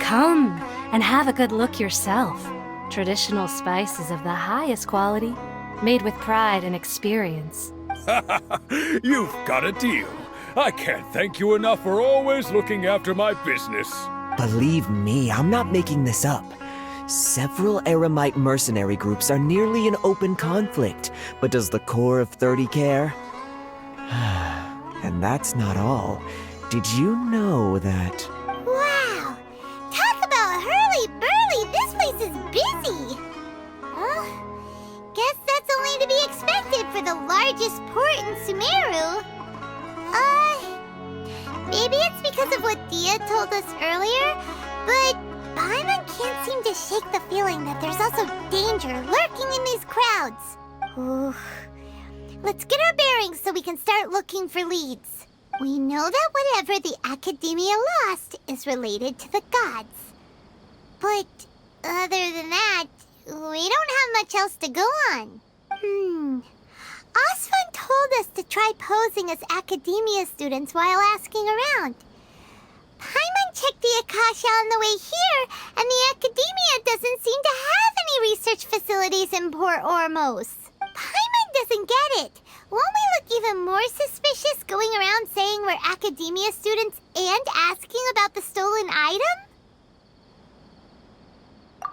Come and have a good look yourself. Traditional spices of the highest quality, made with pride and experience. You've got a deal. I can't thank you enough for always looking after my business. Believe me, I'm not making this up. Several Eremite mercenary groups are nearly in open conflict, but does the core of 30 care? And that's not all. Did you know that... Wow! Talk about hurly-burly! This place is busy! Guess that's only to be expected for the largest port in Sumeru. Maybe it's because of what Dia told us earlier, but Paimon can't seem to shake the feeling that there's also danger lurking in these crowds. Ooh. Let's get our bearings so we can start looking for leads. We know that whatever the Academia lost is related to the gods. But other than that, we don't have much else to go on. Osfun told us to try posing as Academia students while asking around. Paimon checked the Akasha on the way here, and the Academia doesn't seem to have any research facilities in Port Ormos. Paimon doesn't get it. Won't we look even more suspicious going around saying we're Academia students and asking about the stolen item?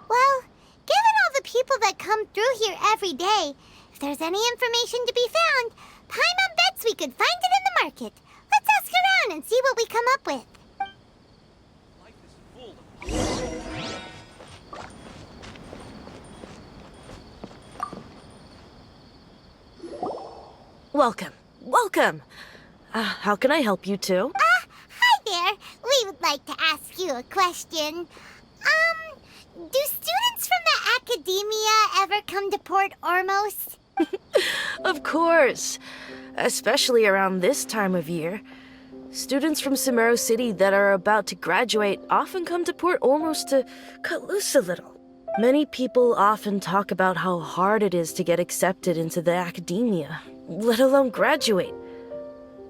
Well, given all the people that come through here every day, if there's any information to be found, Paimon bets we could find it in the market. Let's ask around and see what we come up with. Welcome. Welcome. How can I help you two? Hi there. We would like to ask you a question. Do students from the Academia ever come to Port Ormos? Of course. Especially around this time of year. Students from Sumeru City that are about to graduate often come to Port Ormos to cut loose a little. Many people often talk about how hard it is to get accepted into the Academia, let alone graduate.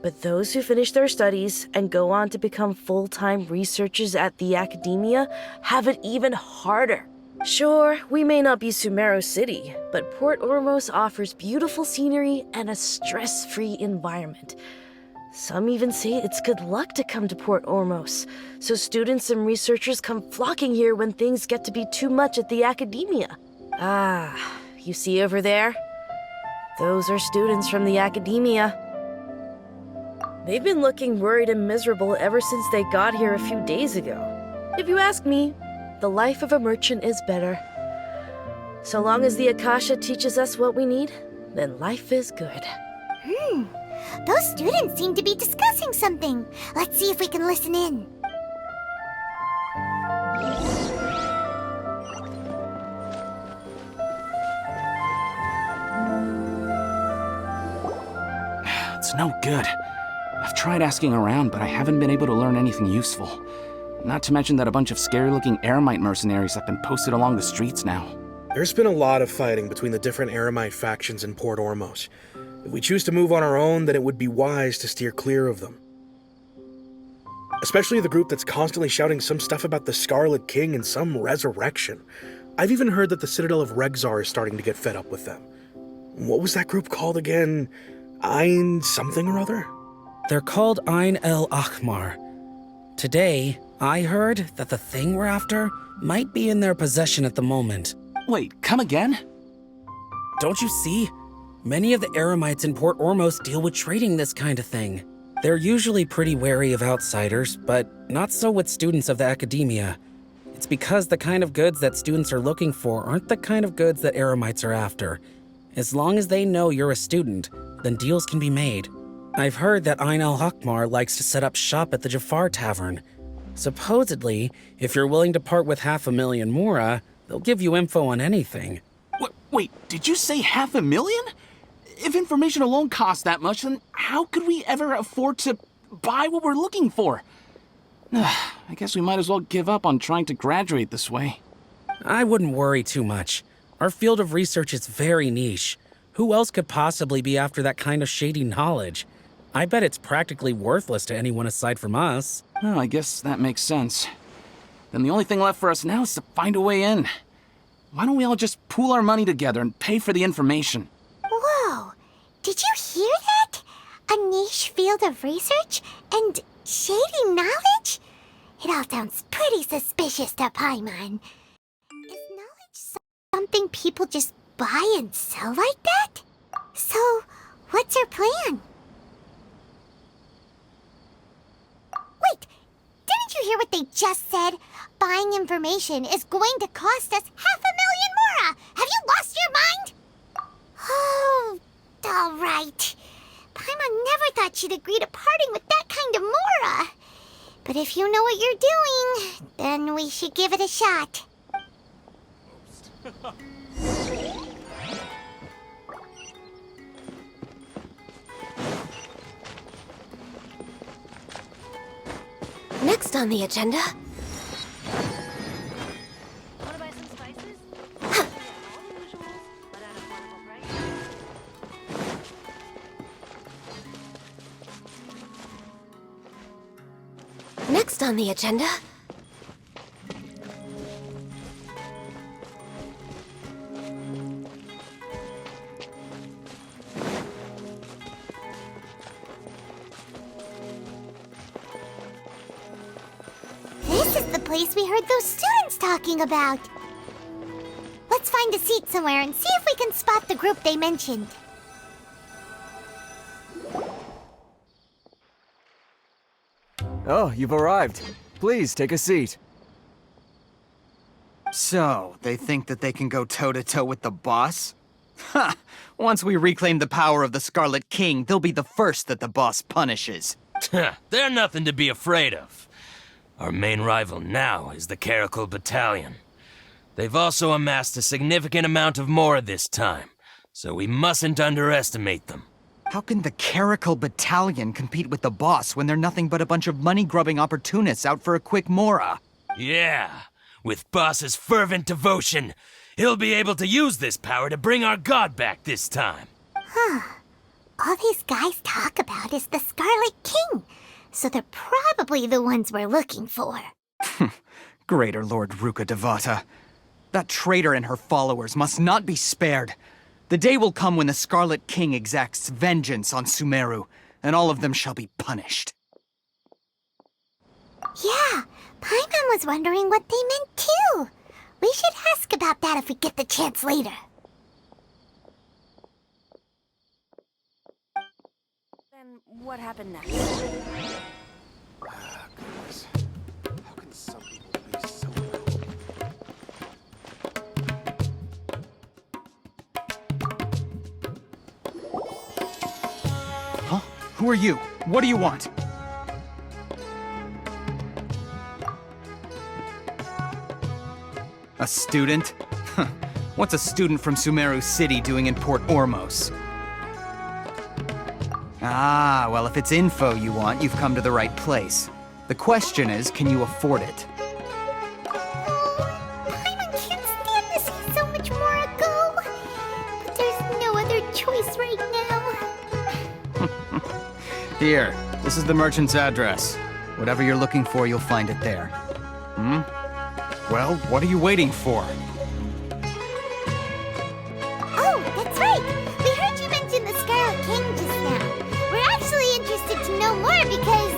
But those who finish their studies and go on to become full-time researchers at the Academia have it even harder. Sure, we may not be Sumeru City, but Port Ormos offers beautiful scenery and a stress-free environment. Some even say it's good luck to come to Port Ormos, so students and researchers come flocking here when things get to be too much at the Academia. You see over there? Those are students from the Academia. They've been looking worried and miserable ever since they got here a few days ago. If you ask me, the life of a merchant is better. So long as the Akasha teaches us what we need, then life is good. Those students seem to be discussing something. Let's see if we can listen in. It's no good. I've tried asking around, but I haven't been able to learn anything useful. Not to mention that a bunch of scary-looking Eremite mercenaries have been posted along the streets now. There's been a lot of fighting between the different Eremite factions in Port Ormos. If we choose to move on our own, then it would be wise to steer clear of them. Especially the group that's constantly shouting some stuff about the Scarlet King and some resurrection. I've even heard that the Citadel of Regzar is starting to get fed up with them. What was that group called again? Ein something or other? They're called Ein El Akhmar. Today, I heard that the thing we're after might be in their possession at the moment. Wait, come again? Don't you see? Many of the Eremites in Port Ormos deal with trading this kind of thing. They're usually pretty wary of outsiders, but not so with students of the Academia. It's because the kind of goods that students are looking for aren't the kind of goods that Eremites are after. As long as they know you're a student, then deals can be made. I've heard that Ein El Hakmar likes to set up shop at the Jafar Tavern. Supposedly, if you're willing to part with 500,000 mora, they'll give you info on anything. Wait, did you say 500,000? If information alone costs that much, then how could we ever afford to buy what we're looking for? I guess we might as well give up on trying to graduate this way. I wouldn't worry too much. Our field of research is very niche. Who else could possibly be after that kind of shady knowledge? I bet it's practically worthless to anyone aside from us. Oh, I guess that makes sense. Then the only thing left for us now is to find a way in. Why don't we all just pool our money together and pay for the information? Whoa! Did you hear that? A niche field of research and shady knowledge? It all sounds pretty suspicious to Paimon. Is knowledge something people just buy and sell like that? So, what's your plan? Wait, didn't you hear what they just said? Buying information is going to cost us 500,000 mora! Have you lost your mind? Oh, all right. Paimon never thought she'd agree to parting with that kind of mora. But if you know what you're doing, then we should give it a shot. Next on the agenda. Next on the agenda. This is the place we heard those students talking about. Let's find a seat somewhere and see if we can spot the group they mentioned. Oh, you've arrived. Please, take a seat. So, they think that they can go toe-to-toe with the boss? Ha! Once we reclaim the power of the Scarlet King, they'll be the first that the boss punishes. They're nothing to be afraid of. Our main rival now is the Caracal Battalion. They've also amassed a significant amount of mora this time, so we mustn't underestimate them. How can the Caracal Battalion compete with the boss when they're nothing but a bunch of money-grubbing opportunists out for a quick mora? Yeah, with Boss's fervent devotion, he'll be able to use this power to bring our god back this time. All these guys talk about is the Scarlet King, so they're probably the ones we're looking for. Greater Lord Ruka Devata. That traitor and her followers must not be spared. The day will come when the Scarlet King exacts vengeance on Sumeru, and all of them shall be punished. Yeah, Paimon was wondering what they meant too. We should ask about that if we get the chance later. Then what happened next? Goodness. How can some people be so Huh? Who are you? What do you want? A student? What's a student from Sumeru City doing in Port Ormos? Ah, well, if it's info you want, you've come to the right place. The question is, can you afford it? Paimon can't stand to see so much more go. But there's no other choice right now. Here, this is the merchant's address. Whatever you're looking for, you'll find it there. Well, what are you waiting for? Oh, that's right. We heard you mention the Scarlet King just now. We're actually interested to know more because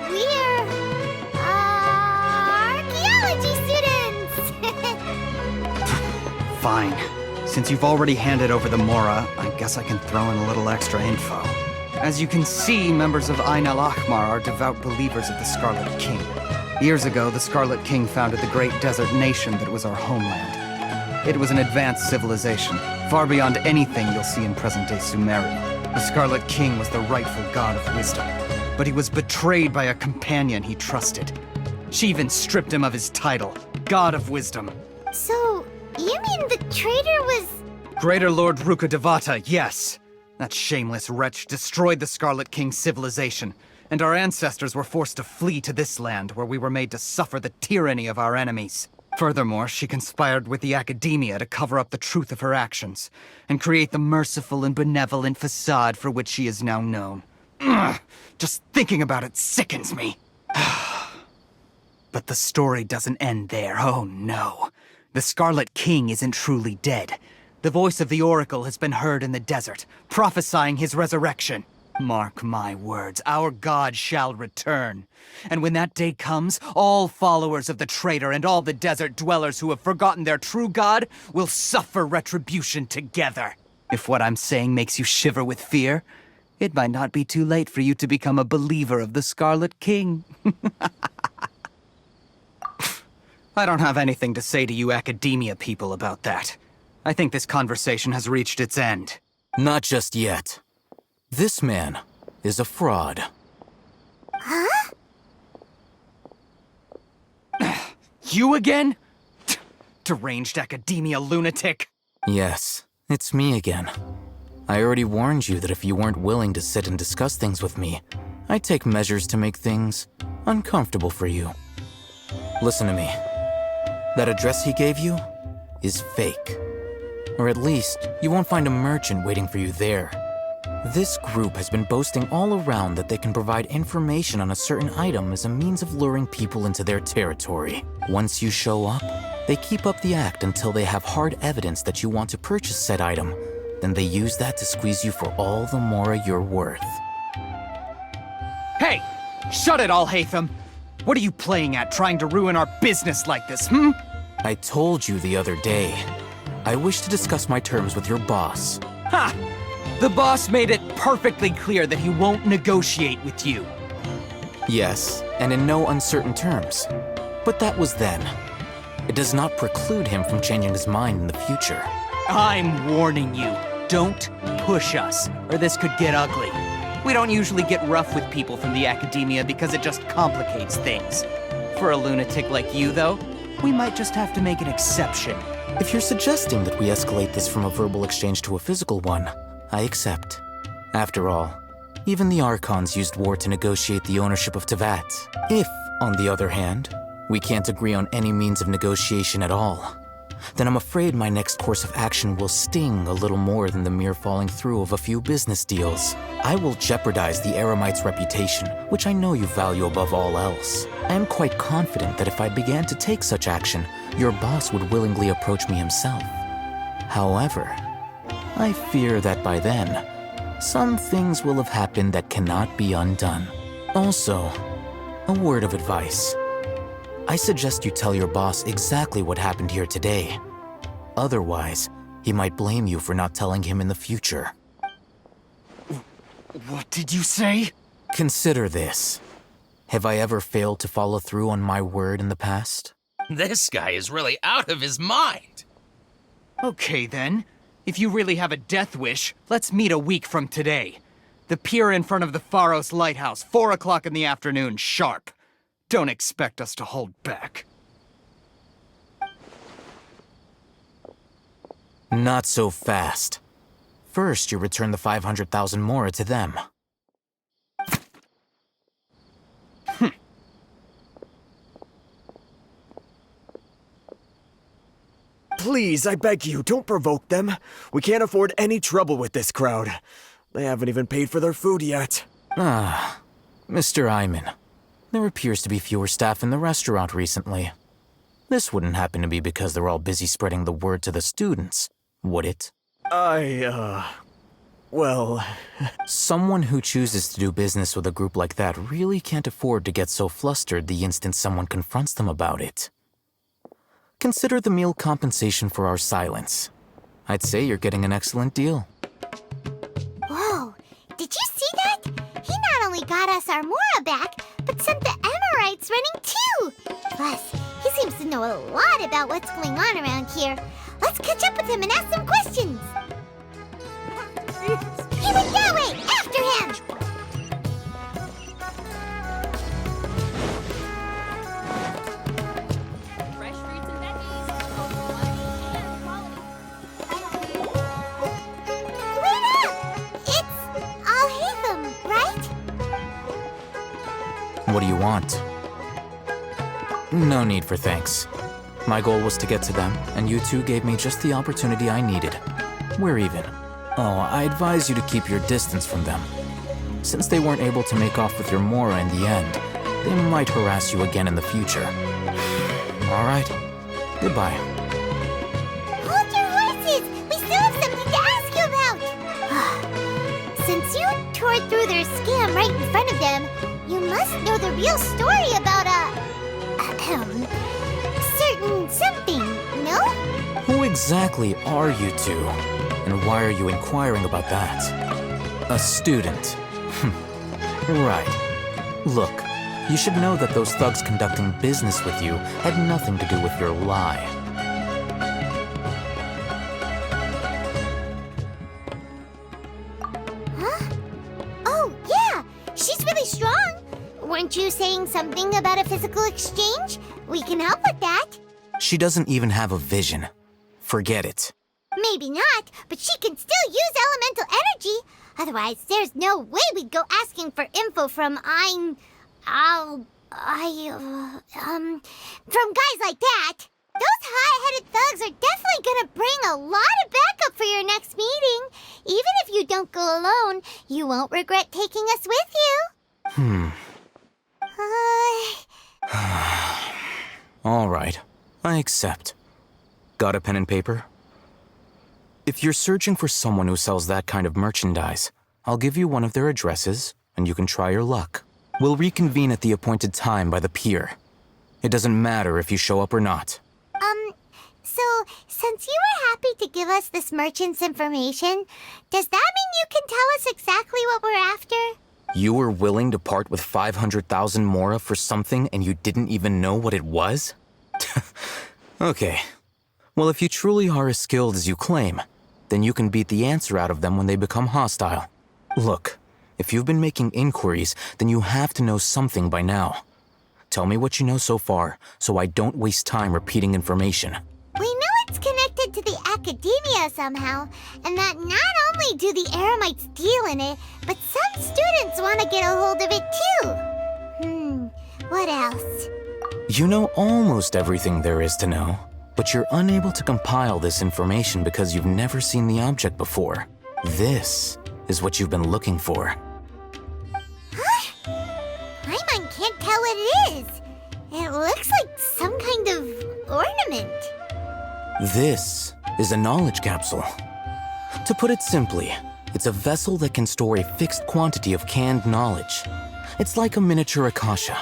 we're, archaeology students. Fine. Since you've already handed over the Mora, I guess I can throw in a little extra info. As you can see, members of Ain al-Ahmar are devout believers of the Scarlet King. Years ago, the Scarlet King founded the great desert nation that was our homeland. It was an advanced civilization, far beyond anything you'll see in present-day Sumeru. The Scarlet King was the rightful god of wisdom, but he was betrayed by a companion he trusted. She even stripped him of his title, God of Wisdom. So, you mean the traitor was... Greater Lord Ruka Devata, yes. That shameless wretch destroyed the Scarlet King's civilization, and our ancestors were forced to flee to this land where we were made to suffer the tyranny of our enemies. Furthermore, she conspired with the Academia to cover up the truth of her actions, and create the merciful and benevolent facade for which she is now known. Ugh, just thinking about it sickens me. But the story doesn't end there, oh no. The Scarlet King isn't truly dead. The voice of the Oracle has been heard in the desert, prophesying his resurrection. Mark my words, our god shall return. And when that day comes, all followers of the traitor and all the desert dwellers who have forgotten their true god will suffer retribution together. If what I'm saying makes you shiver with fear, it might not be too late for you to become a believer of the Scarlet King. I don't have anything to say to you academia people about that. I think this conversation has reached its end. Not just yet. This man is a fraud. Huh? You again? Deranged academia lunatic. Yes, it's me again. I already warned you that if you weren't willing to sit and discuss things with me, I'd take measures to make things uncomfortable for you. Listen to me. That address he gave you is fake. Or at least, you won't find a merchant waiting for you there. This group has been boasting all around that they can provide information on a certain item as a means of luring people into their territory. Once you show up, they keep up the act until they have hard evidence that you want to purchase said item. Then they use that to squeeze you for all the mora you're worth. Hey! Shut it all, Hatham! What are you playing at, trying to ruin our business like this, hmm? I told you the other day. I wish to discuss my terms with your boss. Ha! The boss made it perfectly clear that he won't negotiate with you. Yes, and in no uncertain terms. But that was then. It does not preclude him from changing his mind in the future. I'm warning you, don't push us, or this could get ugly. We don't usually get rough with people from the academia because it just complicates things. For a lunatic like you, though, we might just have to make an exception. If you're suggesting that we escalate this from a verbal exchange to a physical one, I accept. After all, even the Archons used war to negotiate the ownership of Tevat. If, on the other hand, we can't agree on any means of negotiation at all, then I'm afraid my next course of action will sting a little more than the mere falling through of a few business deals. I will jeopardize the Eremite's reputation, which I know you value above all else. I am quite confident that if I began to take such action, your boss would willingly approach me himself. However, I fear that by then, some things will have happened that cannot be undone. Also, a word of advice. I suggest you tell your boss exactly what happened here today. Otherwise, he might blame you for not telling him in the future. What did you say? Consider this. Have I ever failed to follow through on my word in the past? This guy is really out of his mind. Okay then. If you really have a death wish, let's meet a week from today. The pier in front of the Pharos Lighthouse, 4 o'clock in the afternoon, sharp. Don't expect us to hold back. Not so fast. First, you return the 500,000 mora to them. Please, I beg you, don't provoke them. We can't afford any trouble with this crowd. They haven't even paid for their food yet. Ah, Mr. Iman. There appears to be fewer staff in the restaurant recently. This wouldn't happen to be because they're all busy spreading the word to the students, would it? Well... Someone who chooses to do business with a group like that really can't afford to get so flustered the instant someone confronts them about it. Consider the meal compensation for our silence. I'd say you're getting an excellent deal. Whoa, did you see that? He not only got us our Mora back, but sent the Amorites running too! Plus, he seems to know a lot about what's going on around here. Let's catch up with him and ask some questions! He went that way! After him! Wait up! It's Al-Hatham, right? What do you want? No need for thanks. My goal was to get to them, and you two gave me just the opportunity I needed. We're even. Oh, I advise you to keep your distance from them. Since they weren't able to make off with your Mora in the end, they might harass you again in the future. All right. Goodbye. Hold your horses! We still have something to ask you about! Since you tore through their scam right in front of them, you must know the real story about certain something, no? Who exactly are you two? And why are you inquiring about that? A student. Right. Look, you should know that those thugs conducting business with you had nothing to do with your lie. Huh? Oh, yeah! She's really strong! Weren't you saying something about a physical exchange? We can help with that. She doesn't even have a vision. Forget it. Maybe not, but she can still use elemental energy. Otherwise, there's no way we'd go asking for info from from guys like that. Those hot-headed thugs are definitely gonna bring a lot of backup for your next meeting. Even if you don't go alone, you won't regret taking us with you. All right. I accept. Got a pen and paper? If you're searching for someone who sells that kind of merchandise, I'll give you one of their addresses, and you can try your luck. We'll reconvene at the appointed time by the pier. It doesn't matter if you show up or not. So, since you were happy to give us this merchant's information, does that mean you can tell us exactly what we're after? You were willing to part with 500,000 Mora for something and you didn't even know what it was? Okay. Well, if you truly are as skilled as you claim, then you can beat the answer out of them when they become hostile. Look, if you've been making inquiries, then you have to know something by now. Tell me what you know so far, so I don't waste time repeating information. We know it's connected to the academia somehow, and that not only do the Eremites deal in it, but some students want to get a hold of it too. What else? You know almost everything there is to know, but you're unable to compile this information because you've never seen the object before. This is what you've been looking for. Paimon can't tell what it is. It looks like some kind of ornament. This is a knowledge capsule. To put it simply, it's a vessel that can store a fixed quantity of canned knowledge. It's like a miniature Akasha.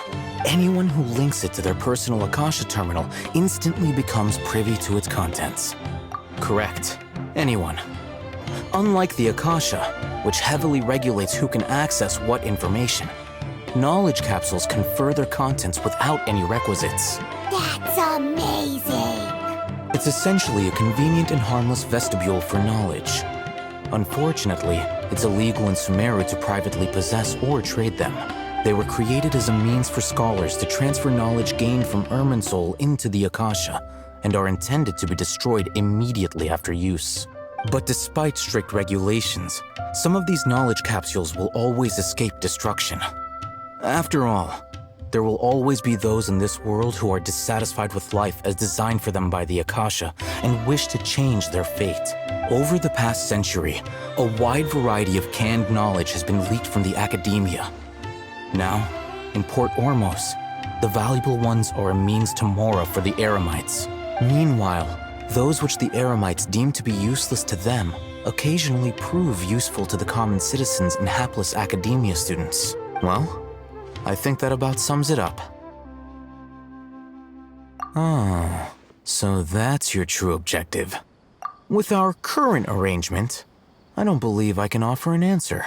Anyone who links it to their personal Akasha terminal instantly becomes privy to its contents. Correct. Anyone. Unlike the Akasha, which heavily regulates who can access what information, knowledge capsules confer their contents without any requisites. That's amazing! It's essentially a convenient and harmless vestibule for knowledge. Unfortunately, it's illegal in Sumeru to privately possess or trade them. They were created as a means for scholars to transfer knowledge gained from Irminsul into the Akasha, and are intended to be destroyed immediately after use. But despite strict regulations, some of these knowledge capsules will always escape destruction. After all, there will always be those in this world who are dissatisfied with life as designed for them by the Akasha and wish to change their fate. Over the past century, a wide variety of canned knowledge has been leaked from the academia. Now, in Port Ormos, the valuable ones are a means to Mora for the Eremites. Meanwhile, those which the Eremites deem to be useless to them occasionally prove useful to the common citizens and hapless academia students. Well, I think that about sums it up. Oh, so that's your true objective. With our current arrangement, I don't believe I can offer an answer.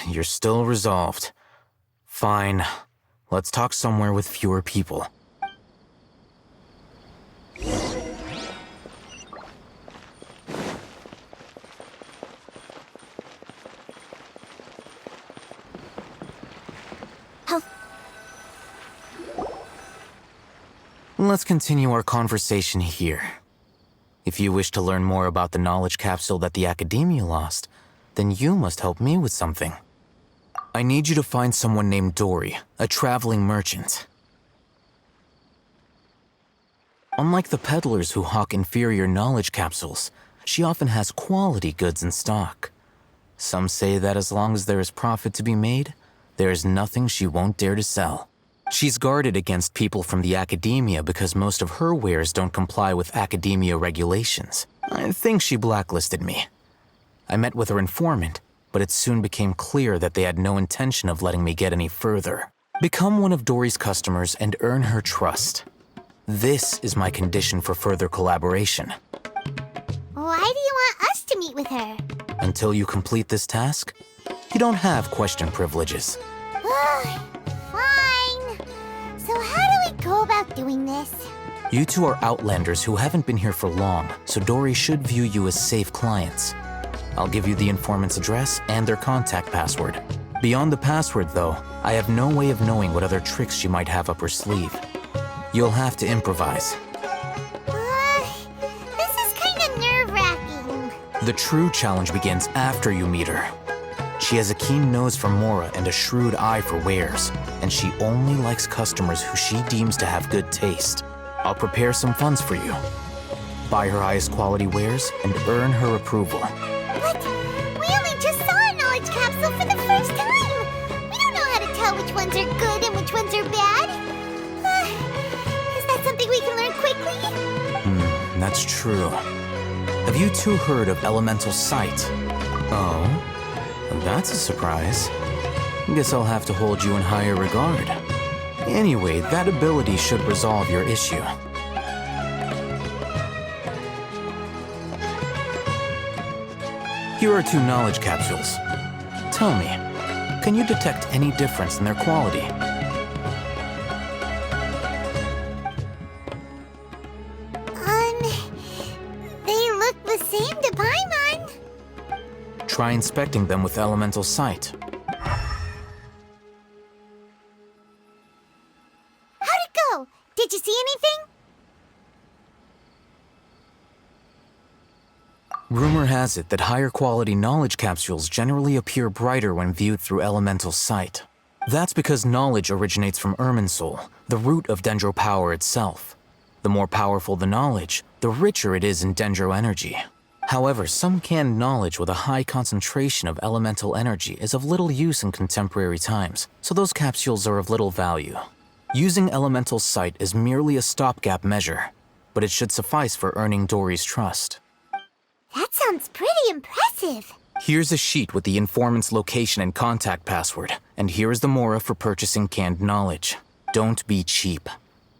You're still resolved. Fine. Let's talk somewhere with fewer people. Let's continue our conversation here. If you wish to learn more about the knowledge capsule that the Academia lost, then you must help me with something. I need you to find someone named Dory, a traveling merchant. Unlike the peddlers who hawk inferior knowledge capsules, she often has quality goods in stock. Some say that as long as there is profit to be made, there is nothing she won't dare to sell. She's guarded against people from the academia because most of her wares don't comply with academia regulations. I think she blacklisted me. I met with her informant, but it soon became clear that they had no intention of letting me get any further. Become one of Dory's customers and earn her trust. This is my condition for further collaboration. Why do you want us to meet with her? Until you complete this task, you don't have question privileges. Fine. So how do we go about doing this? You two are outlanders who haven't been here for long, so Dory should view you as safe clients. I'll give you the informant's address and their contact password. Beyond the password, though, I have no way of knowing what other tricks she might have up her sleeve. You'll have to improvise. This is kinda nerve-wracking. The true challenge begins after you meet her. She has a keen nose for Mora and a shrewd eye for wares, and she only likes customers who she deems to have good taste. I'll prepare some funds for you. Buy her highest quality wares and earn her approval. But we only just saw a knowledge capsule for the first time. We don't know how to tell which ones are good and which ones are bad. Is that something we can learn quickly? That's true. Have you two heard of elemental sight? Oh, that's a surprise. Guess I'll have to hold you in higher regard. Anyway, that ability should resolve your issue. Here are 2 knowledge capsules. Tell me, can you detect any difference in their quality? They look the same to Paimon. Try inspecting them with elemental sight. How'd it go? Did you see anything? Rumor has it that higher quality knowledge capsules generally appear brighter when viewed through elemental sight. That's because knowledge originates from Irminsul, the root of Dendro power itself. The more powerful the knowledge, the richer it is in Dendro energy. However, some canned knowledge with a high concentration of elemental energy is of little use in contemporary times, so those capsules are of little value. Using elemental sight is merely a stopgap measure, but it should suffice for earning Dory's trust. That sounds pretty impressive. Here's a sheet with the informant's location and contact password, and here is the mora for purchasing canned knowledge. Don't be cheap.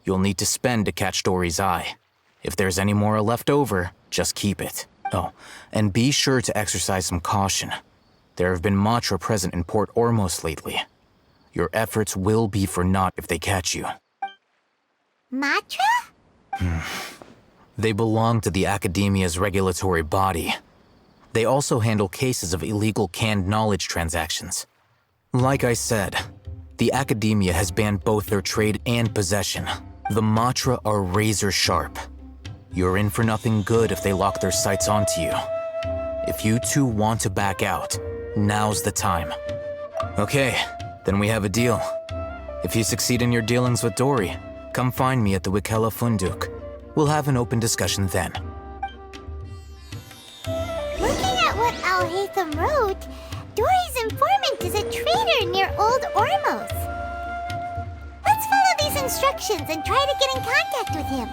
You'll need to spend to catch Dory's eye. If there's any mora left over, just keep it. Oh, and be sure to exercise some caution. There have been Matra present in Port Ormos lately. Your efforts will be for naught if they catch you. Matra? They belong to the Academia's regulatory body. They also handle cases of illegal canned knowledge transactions. Like I said, the Academia has banned both their trade and possession. The Matra are razor sharp. You're in for nothing good if they lock their sights onto you. If you two want to back out, now's the time. Okay, then we have a deal. If you succeed in your dealings with Dory, come find me at the Wikela Funduk. We'll have an open discussion then. Looking at what Al-Haytham wrote, Dory's informant is a trader near Old Ormos. Let's follow these instructions and try to get in contact with him.